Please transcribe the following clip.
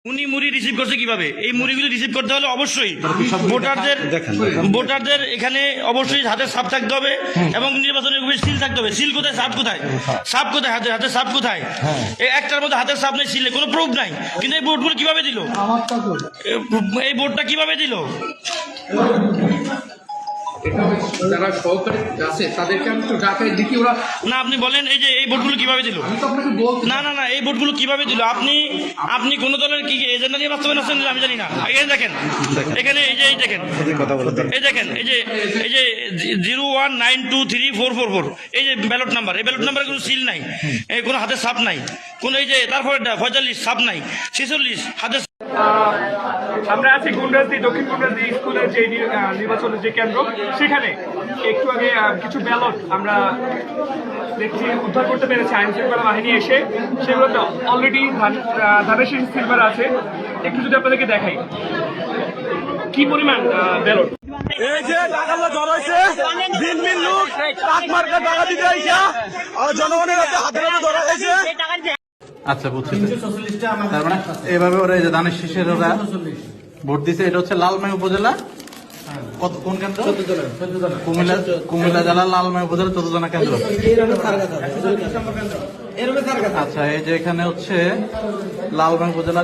উনি মুড়ি রিসিভ করছে কিভাবে? এই মুড়িগুলি রিসিভ করতে হলে অবশ্যই ভোটারদের এখানে অবশ্যই হাতের ছাপ থাকতে হবে এবং নির্বাচনের সিল থাকতে হবে। সিল কোথায়, ছাপ কোথায়? ছাপ কোথায়? হাতের ছাপ কোথায়? একটার মধ্যে হাতের ছাপ নেই, সিলে কোনো প্রুফ নাই। কিন্তু এই ভোটগুলো কিভাবে দিল? এই ভোটটা কিভাবে দিল? যারা সহকারী আছে তাদেরকে আমি তো ঢাকায় দেখি ওরা না, আপনি বলেন এই যে এই ভোটগুলো কিভাবে দিল? আমি তো আপনাকে বলছি না না না, এই ভোটগুলো কিভাবে দিল? আপনি কোন দলের কি এজেন্ডা নিয়ে বাস্তবায়ন আসছেন আমি জানি না। এখানে দেখেন, এখানে এই যে দেখেন, এই দেখেন, এই যে 01923444 এই যে ব্যালট নাম্বার, এই ব্যালট নাম্বারে কোনো সিল নাই, এই কোনো হাতের ছাপ নাই, কোন এই যে তারপরে 45 ছাপ নাই, 46 হাতের। আমরা আছি গুন্ডাসদি, দক্ষিণ গুন্ডাসদি স্কুলের যে নির্বাচনের যে কেন্দ্র, সেখানে একটু আগে কিছু ব্যালট আমরা দেখছি উদ্ধার করতে পেরেছে আইন শৃঙ্খলা বাহিনী এসে। সেগুলোতে অলরেডি ধানের শীষ সিলভার আছে। একটু যদি আপনাদেরকে দেখাই কি পরিমাণ ব্যালট। এই যে টাকাগুলো ধরাইছে, ভিন লোক টাক মার্কা টাকা দিতে আইসা আর জনগণের হাতে ধরা হয়েছে। আচ্ছা, বুঝছি। তার মানে এভাবে ওরা এই যে ধানের শীষের ওরা ভোট দিছে। এটা হচ্ছে লালমাই উপজেলা, কোন কেন্দ্র? কুমিল্লা জেলা লালমাই উপজেলা 14 জনা কেন্দ্র। আচ্ছা, এই যে এখানে হচ্ছে লালমাই উপজেলা